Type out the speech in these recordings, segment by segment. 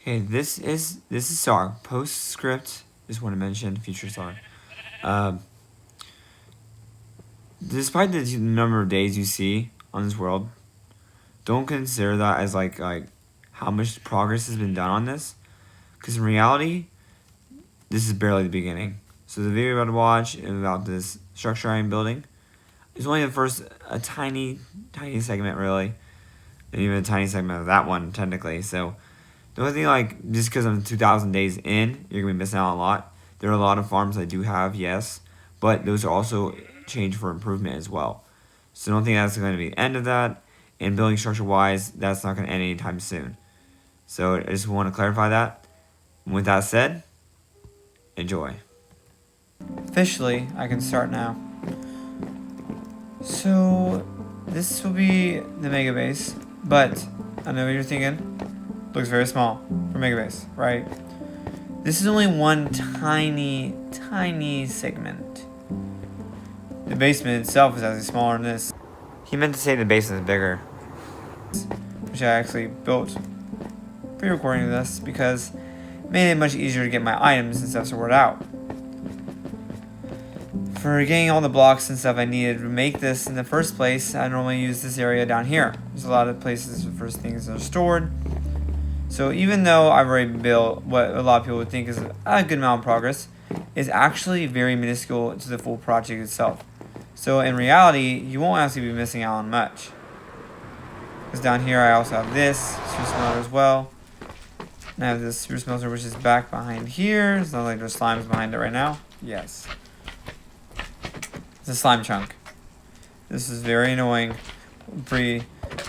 Okay, this is SAR. Postscript is what I mentioned. Future SAR. Um, Despite the number of days you see on this world, don't consider that as like how much progress has been done on this. Because in reality, this is barely the beginning. So the video you're about to watch about this structure I'm building is only a tiny segment really, and even a tiny segment of that one technically. So the only thing, like, just because I'm 2,000 days in, you're gonna be missing out on a lot. There are a lot of farms I do have, yes, but those are also change for improvement as well. So don't think that's going to be the end of that. And building structure wise, that's not going to end anytime soon. So I just want to clarify that. And with that said, enjoy. Officially, I can start now. So this will be the mega base, but I know what you're thinking. Looks very small for mega base, right? This is only one tiny segment. The basement itself is actually smaller than this. He meant to say the basement is bigger, which I actually built pre-recording this because it made it much easier to get my items and stuff sorted out. For getting all the blocks and stuff I needed to make this in the first place, I normally use this area down here. There's a lot of places for things are stored. So even though I've already built what a lot of people would think is a good amount of progress, is actually very minuscule to the full project itself. So in reality, you won't actually be missing out on much. Because down here I also have this spruce smelter as well. And I have this spruce smelter which is back behind here. It's not like there's slimes behind it right now. Yes. It's a slime chunk. This is very annoying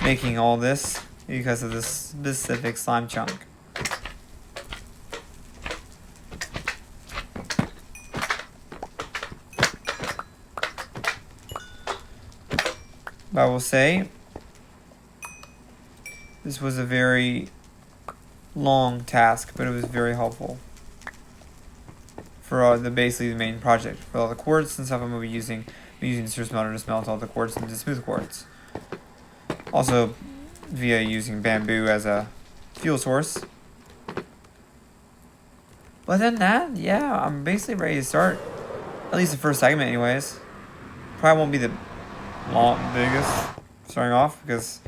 making all this because of this specific slime chunk. But I will say, this was a very long task, but it was very helpful for basically the main project. For all the quartz and stuff I'm going to be using the spruce smelter to smelt all the quartz into smooth quartz. Also, via using bamboo as a fuel source. But then that, yeah, I'm basically ready to start. At least the first segment anyways. Probably won't be the biggest starting off because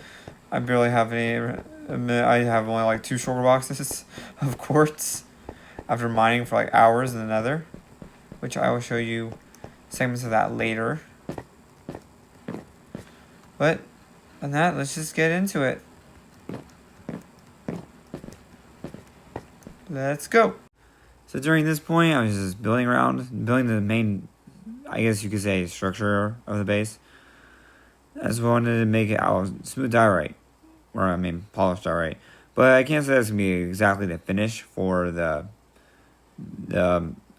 I barely have any. I have only like 2 shulker boxes of quartz after mining for like hours in the nether, which I will show you segments of that later. But on that, let's just get into it. Let's go. So during this point, I was just building the main, I guess you could say, structure of the base. I just wanted to make it out smooth diorite, or I mean polished diorite. But I can't say that's gonna be exactly the finish for the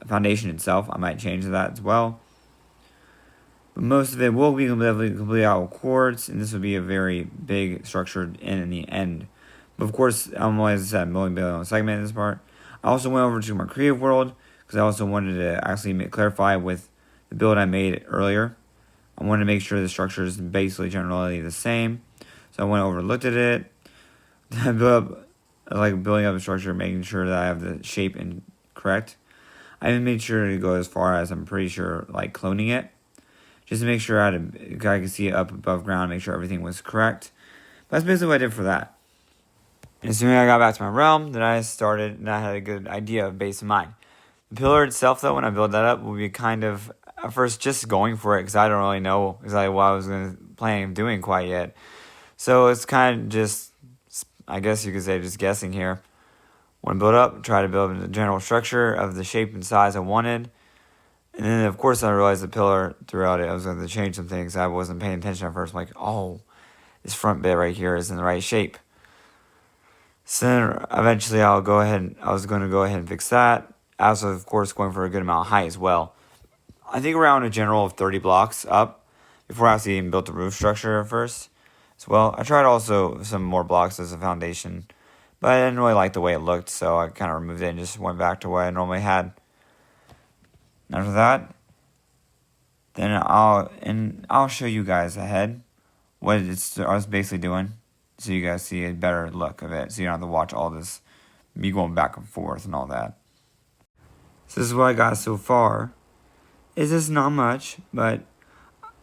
foundation itself. I might change that as well. But most of it will be completely out with quartz, and this will be a very big structure in the end. But of course, I'm always, as I said, building a segment in this part. I also went over to my creative world because I also wanted to actually clarify with the build I made earlier. I wanted to make sure the structure is basically generally the same. So I went over and looked at it. I building up the structure, making sure that I have the shape correct. I even made sure to go as far as I'm pretty sure like cloning it. Just to make sure I could see it up above ground, make sure everything was correct. But that's basically what I did for that. And as soon as I got back to my realm, then I started, and I had a good idea of base in mind. The pillar itself, though, when I build that up, will be kind of, at first, just going for it, because I don't really know exactly what I was planning on doing quite yet. So it's kind of just, I guess you could say, just guessing here. When I build up, try to build the general structure of the shape and size I wanted. And then, of course, I realized the pillar throughout it, I was going to change some things. I wasn't paying attention at first. I'm like, oh, this front bit right here is in the right shape. So then eventually I was going to go ahead and fix that. Also, of course, going for a good amount of height as well. I think around a general of 30 blocks up before I actually even built the roof structure at first as well. I tried also some more blocks as a foundation, but I didn't really like the way it looked, so I kind of removed it and just went back to what I normally had. After that, then I'll show you guys ahead what I was basically doing, so you guys see a better look of it, so you don't have to watch all this me going back and forth and all that. So this is what I got so far. It's just not much, but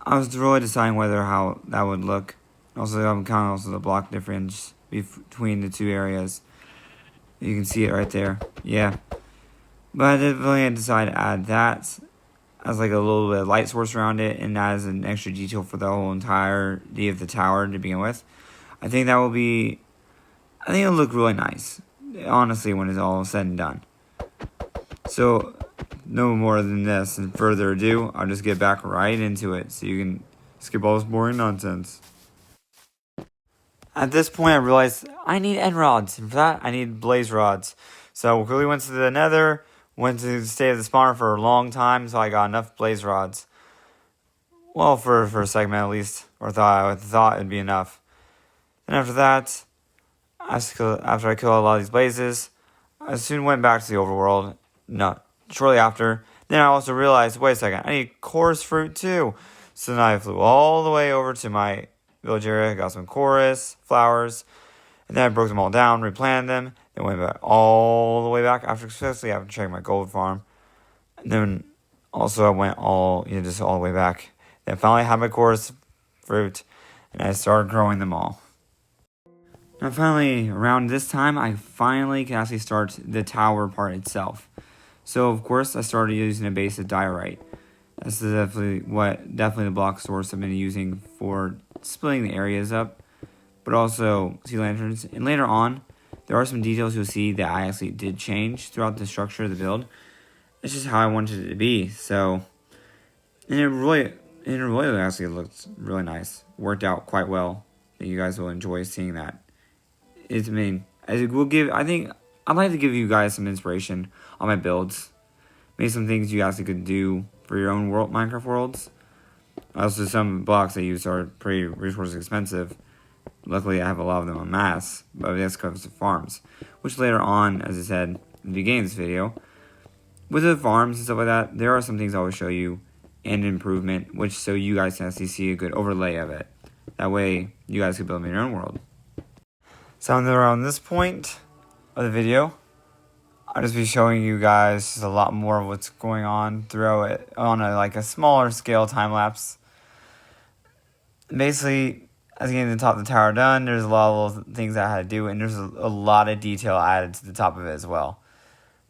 I was really deciding whether how that would look. Also, I'm counting also the block difference between the two areas. You can see it right there. Yeah. But I did really decide to add that as like a little bit of light source around it, and as an extra detail for the whole entirety of the tower to begin with. I think it'll look really nice, honestly, when it's all said and done. So, no more than this, and further ado, I'll just get back right into it so you can skip all this boring nonsense. At this point, I realized I need end rods, and for that, I need blaze rods. So, I quickly went to the nether, went to stay at the spawner for a long time, so I got enough blaze rods. Well, for a segment at least, or I thought it'd be enough. And after that, after I killed a lot of these blazes, I soon went back to the overworld. No, shortly after. Then I also realized, wait a second, I need chorus fruit too. So then I flew all the way over to my village area, got some chorus flowers, and then I broke them all down, replanted them, then went back all the way back especially after checking my gold farm. And then also I went just all the way back. Then finally had my chorus fruit, and I started growing them all. Now finally, around this time, I finally can actually start the tower part itself. So of course, I started using a base of diorite. This is definitely the block source I've been using for splitting the areas up, but also sea lanterns. And later on, there are some details you'll see that I actually did change throughout the structure of the build. It's just how I wanted it to be. So, and it really actually looked really nice. Worked out quite well. You guys will enjoy seeing that. I think I'd like to give you guys some inspiration on my builds. Maybe some things you guys could do for your own Minecraft worlds. Also, some blocks I use are pretty resource expensive. Luckily, I have a lot of them en masse, but that's because of farms. Which later on, as I said in the beginning of this video, with the farms and stuff like that, there are some things I will show you and improvement, so you guys can actually see a good overlay of it. That way, you guys can build your own world. So around this point of the video, I'll just be showing you guys a lot more of what's going on throughout it on a smaller scale time lapse. Basically, as getting the top of the tower done, there's a lot of little things I had to do, and there's a lot of detail added to the top of it as well.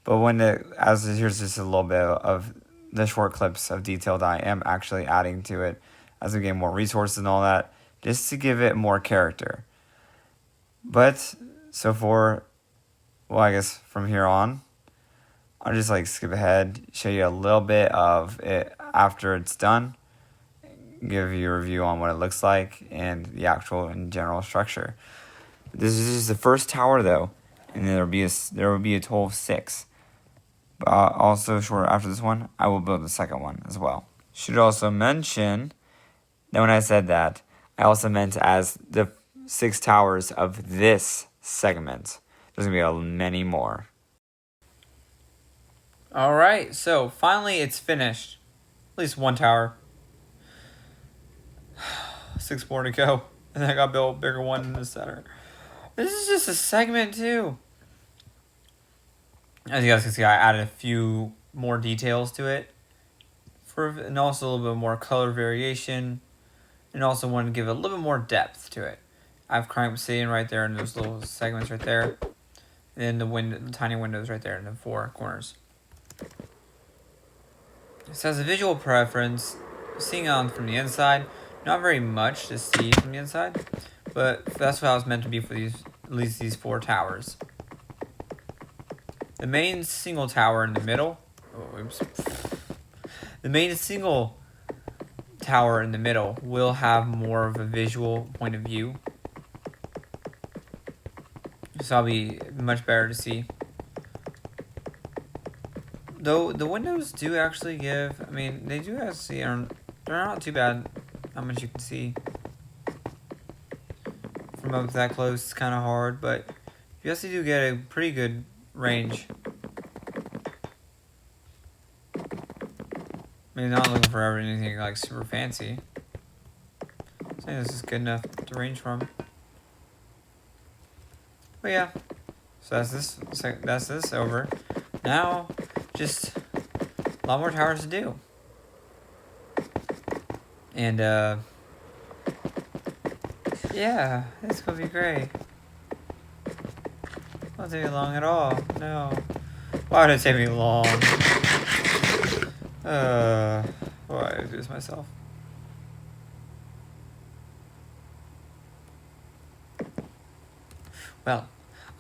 But here's just a little bit of the short clips of detail that I am actually adding to it as we get more resources and all that, just to give it more character. But, I guess from here on, I'll just skip ahead, show you a little bit of it after it's done, give you a review on what it looks like and the actual and general structure. This is just the first tower though, and there will be a total of 6. But also shortly after this one, I will build the second one as well. Should also mention that when I said that, I also meant as the 6 towers of this segment. There's going to be many more. Alright, so finally it's finished. At least one tower. 6 more to go. And then I got to build a bigger one in the center. This is just a segment too. As you guys can see, I added a few more details to it. And also a little bit more color variation. And also wanted to give it a little bit more depth to it. I have crime sitting right there in those little segments right there. And then the tiny windows right there in the 4 corners. So as a visual preference, seeing it from the inside, not very much to see from the inside. But that's what I was meant to be for at least these 4 towers. The main single tower in the middle. The main single tower in the middle will have more of a visual point of view. So I'll be much better to see. Though the windows do actually they do actually, they're not too bad. How much you can see from up that close, it's kind of hard, but you actually do get a pretty good range. Not looking for anything super fancy. I think this is good enough to range from. But yeah, So that's this over. Now, just a lot more towers to do. And yeah, it's gonna be great. Won't take me long at all. No. Why would it take me long? Why did I do this myself? Well,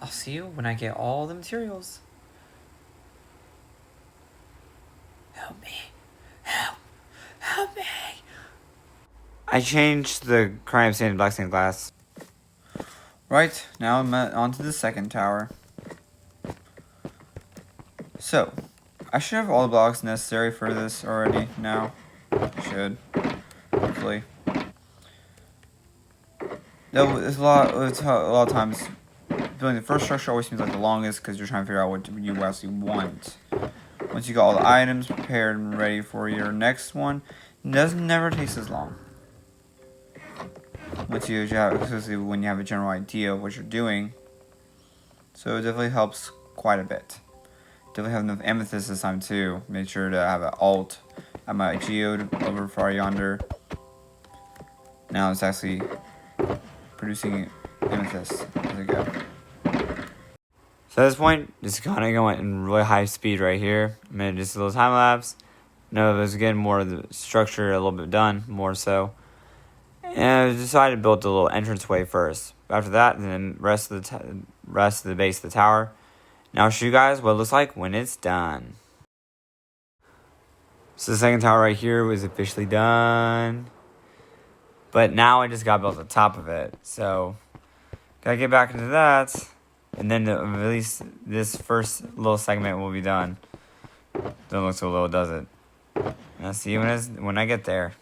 I'll see you when I get all the materials. Help me. Help me. I changed the crime sand to black stained glass. Right, now I'm on to the second tower. So, I should have all the blocks necessary for this already now. I should. Hopefully. Though, it's a lot of times, building the first structure always seems like the longest because you're trying to figure out what you actually want. Once you got all the items prepared and ready for your next one, it doesn't never takes as long. Once you have, especially when you have a general idea of what you're doing. So it definitely helps quite a bit. Definitely have enough amethyst this time too. Make sure to have an alt at my geode over far yonder. Now it's actually producing amethyst as I go. So at this point, just kind of going in really high speed right here. I made just a little time lapse. No, it was getting more of the structure a little bit done, more so. And I decided to build the little entranceway first. After that, then rest of the base of the tower. Now I'll show you guys what it looks like when it's done. So the second tower right here was officially done. But now I just got to build the top of it. So, gotta get back into that. And then at least this first little segment will be done. Don't look so little, does it? And I'll see you when I get there.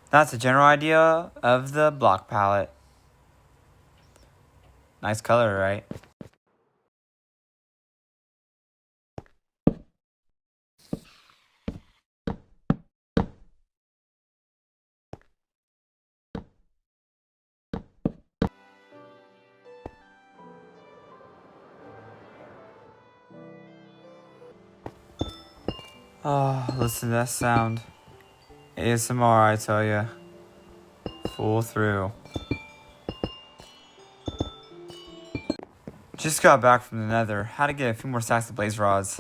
That's a general idea of the block palette. Nice color, right? Oh, listen to that sound. ASMR, I tell ya. Full through. Just got back from the nether. Had to get a few more stacks of blaze rods.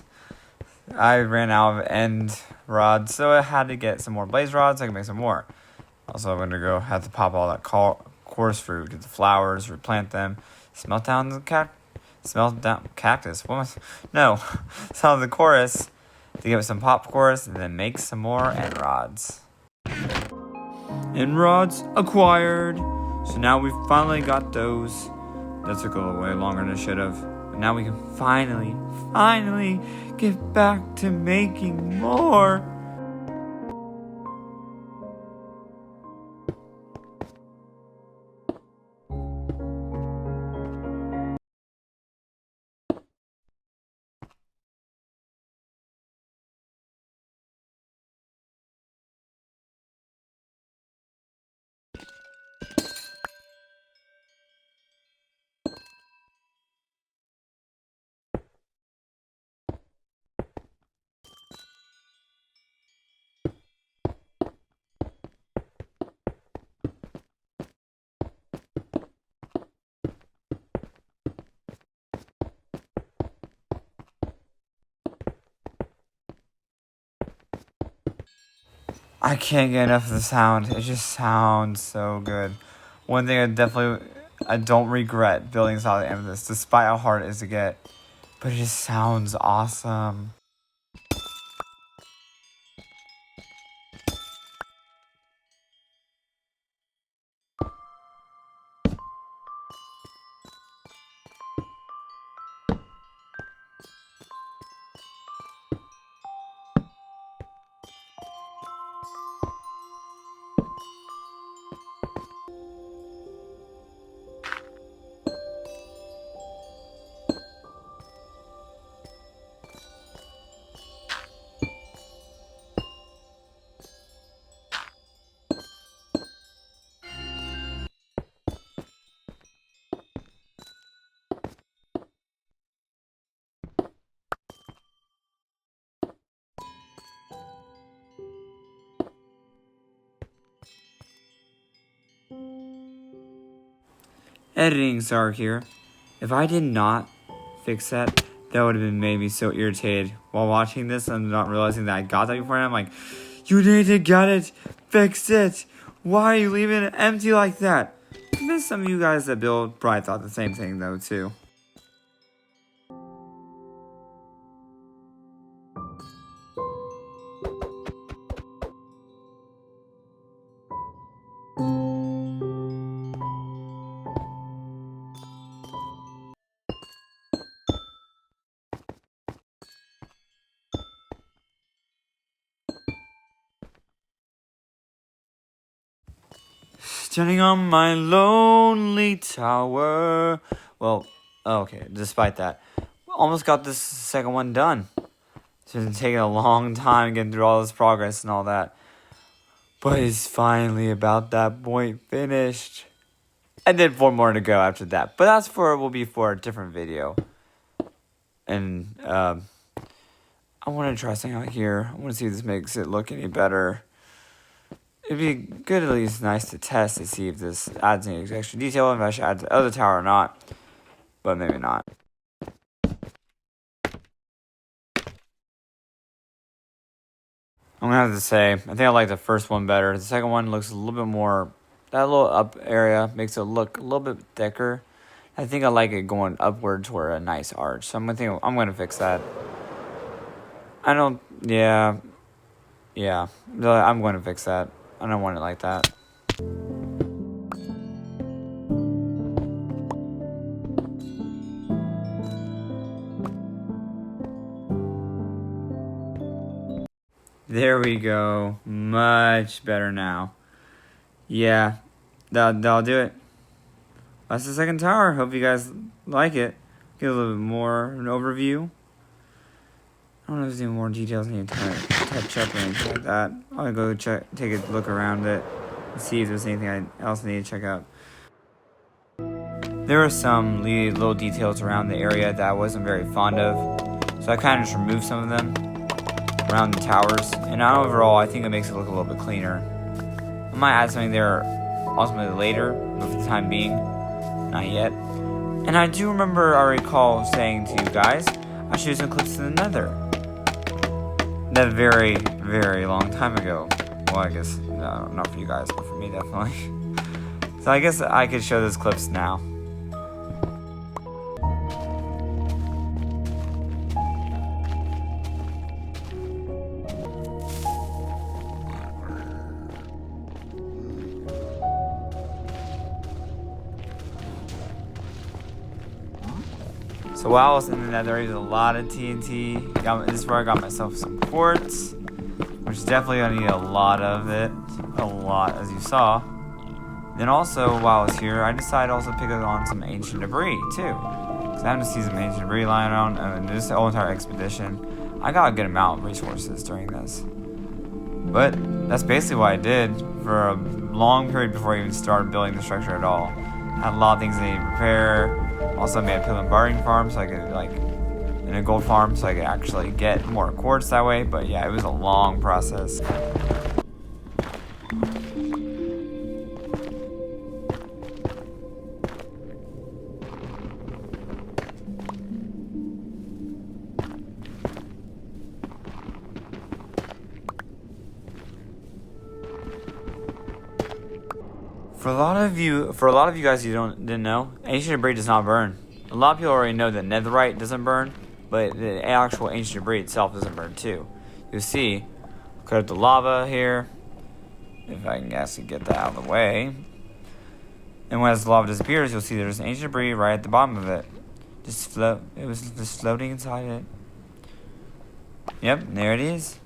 I ran out of end rods, so I had to get some more blaze rods so I can make some more. Also, I'm gonna go have to pop all that chorus fruit, get the flowers, replant them, smelt down cactus. What? No, some of the chorus, to give it some pop cores and then make some more end rods. End rods acquired. So now we've finally got those. That took a little way longer than it should have. But now we can finally get back to making more. I can't get enough of the sound. It just sounds so good. One thing I don't regret building Solid Amethyst, despite how hard it is to get. But it just sounds awesome. Editing Sark here. If I did not fix that, that would have made me so irritated. While watching this, I'm not realizing that I got that before, and I'm like, you need to get it! Fix it! Why are you leaving it empty like that? I bet some of you guys that build probably thought the same thing though too. Standing on my lonely tower. Well, okay, despite that, almost got this second one done. It's been taking a long time getting through all this progress and all that. But it's finally about that point finished. And then 4 more to go after that. But will be for a different video. And I want to try something out here. I want to see if this makes it look any better. It'd be good, at least nice to test to see if this adds any extra detail, if I should add to the other tower or not. But maybe not. I'm gonna have to say, I think I like the first one better. The second one looks a little bit more, that little up area makes it look a little bit thicker. I think I like it going upward toward a nice arch. So I'm gonna fix that. Yeah, I'm gonna fix that. I don't want it like that. There we go. Much better now. Yeah, that'll do it. That's the second tower. Hope you guys like it. Get a little bit more of an overview. I don't know if there's any more details I need to touch up or anything like that. I'll go take a look around it and see if there's anything else I need to check out. There were some little details around the area that I wasn't very fond of, so I kind of just removed some of them around the towers. And overall, I think it makes it look a little bit cleaner. I might add something there ultimately later, but for the time being, not yet. And I do remember, I recall saying to you guys, I should do some clips in the Nether. That very, very long time ago. Well, I guess, no, not for you guys, but for me, definitely. So I guess I could show those clips now. So while I was in the nether, I used a lot of TNT. This is where I got myself some quartz, which is definitely going to need a lot of it. A lot, as you saw. Then also, while I was here, I decided to also pick up on some ancient debris, too. Because I happen to see some ancient debris lying around, and this whole entire expedition, I got a good amount of resources during this. But that's basically what I did for a long period before I even started building the structure at all. Had a lot of things I needed to repair. Also made a pill and barring farm so I could, and a gold farm so I could actually get more quartz that way. But yeah, it was a long process. For a lot of you guys who didn't know, ancient debris does not burn. A lot of people already know that netherite doesn't burn, but the actual ancient debris itself doesn't burn too. You'll see, cut up the lava here, if I can actually get that out of the way. And as the lava disappears, you'll see there's ancient debris right at the bottom of it. It was just floating inside it. Yep, there it is.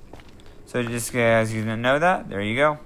So just guys, you didn't know that, there you go.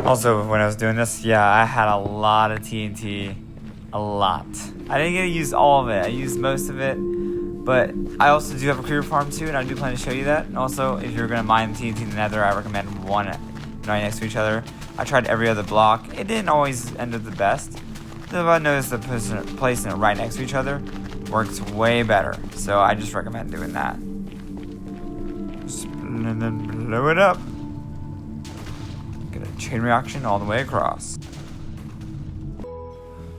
Also, when I was doing this, yeah, I had a lot of TNT. A lot. I didn't get to use all of it. I used most of it. But I also do have a creeper farm too, and I do plan to show you that. And also, if you're going to mine TNT in the nether, I recommend one right next to each other. I tried every other block. It didn't always end up the best. Though I noticed that placing it right next to each other works way better. So I just recommend doing that. And then blow it up. Chain reaction all the way across.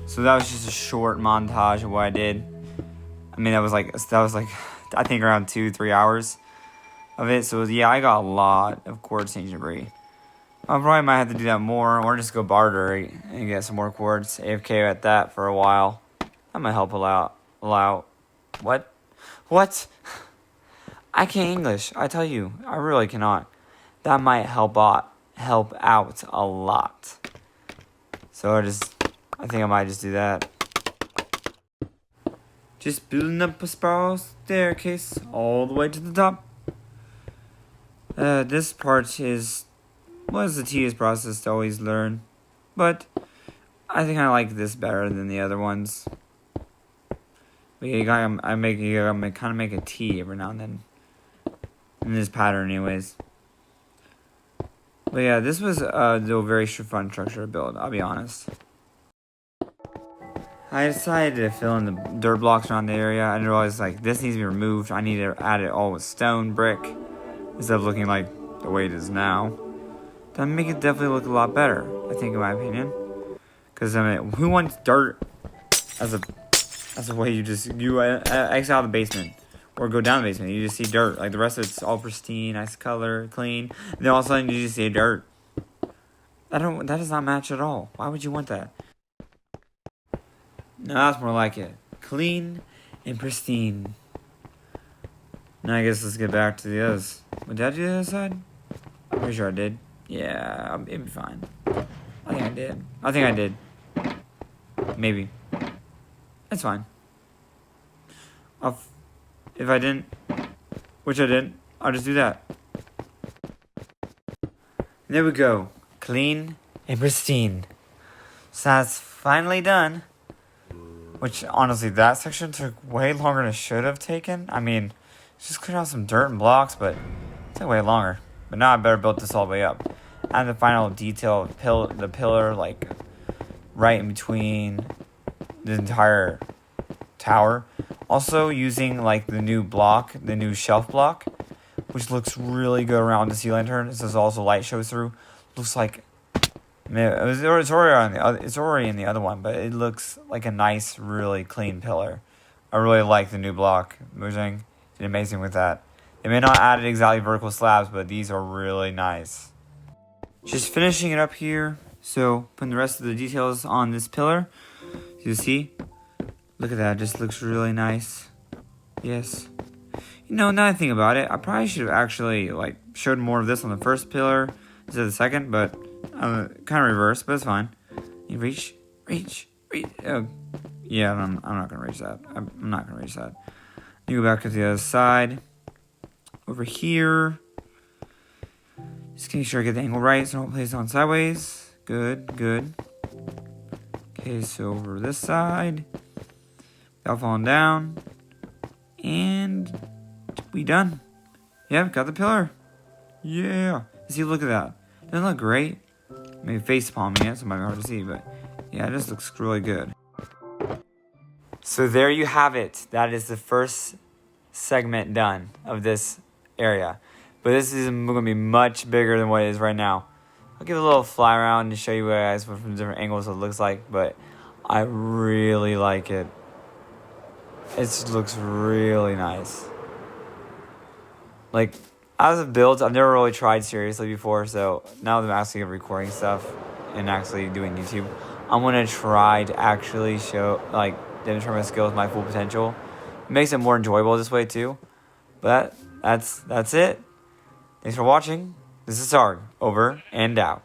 So that was just a short montage of what I did. I mean, that was like I think around 2-3 hours of it. So yeah, I got a lot of quartz and debris. I probably might have to do that more, or just go barter and get some more quartz. AFK at that for a while. That might help allow. What? I can't English. I tell you, I really cannot. That might help out a lot. So I think I might just do that. Just building up a spiral staircase all the way to the top. This part was a tedious process to always learn, but I think I like this better than the other ones. But yeah, you gotta kind of make a T every now and then in this pattern, anyways. But yeah, this was a very fun structure to build, I'll be honest. I decided to fill in the dirt blocks around the area. I realized this needs to be removed. I need to add it all with stone, brick, instead of looking like the way it is now. That make it definitely look a lot better, I think, in my opinion. Because I mean, who wants dirt as a way you exit out of the basement? Or go down the basement, you just see dirt. Like the rest of it's all pristine, nice color, clean. And then all of a sudden you just see dirt. That does not match at all. Why would you want that? No, that's more like it. Clean and pristine. Now I guess let's get back to the others. Did I do the other side? I'm pretty sure I did. Yeah, it'd be fine. I think I did. Maybe. It's fine. If I didn't, which I didn't, I'll just do that. There we go. Clean and pristine. So that's finally done. Which, honestly, that section took way longer than it should have taken. I mean, just cleared out some dirt and blocks, but it took way longer. But now I better build this all the way up. Add the final detail of the pillar, right in between the entire tower. Also using like the new block, the new shelf block, which looks really good around the sea lantern. This is also light shows through. Looks like, man, it's already in the other one, but it looks like a nice, really clean pillar. I really like the new block. Mojang did amazing with that. They may not add exactly vertical slabs, but these are really nice. Just finishing it up here. So putting the rest of the details on this pillar. You see, look at that. It just looks really nice. Yes. You know, now I think about it, I probably should have actually like showed more of this on the first pillar instead of the second, but kind of reverse, but it's fine. You reach. Oh, yeah, I'm not gonna reach that. I'm not gonna reach that. You go back to the other side. Over here. Just make sure I get the angle right so I don't place it on sideways. Good. Okay, so over this side. Without falling down. And we done. Yep, got the pillar. Yeah. See, look at that. Doesn't it look great? Maybe face palming it, so it might be hard to see, but yeah, it just looks really good. So there you have it. That is the first segment done of this area. But this is going to be much bigger than what it is right now. I'll give it a little fly around and show you guys from different angles what it looks like, but I really like it. It just looks really nice. Like, as a build, I've never really tried seriously before, so now that I'm actually recording stuff and actually doing YouTube, I'm going to try to actually show, like, demonstrate my skills, my full potential. It makes it more enjoyable this way, too. But that's it. Thanks for watching. This is Sarg, over and out.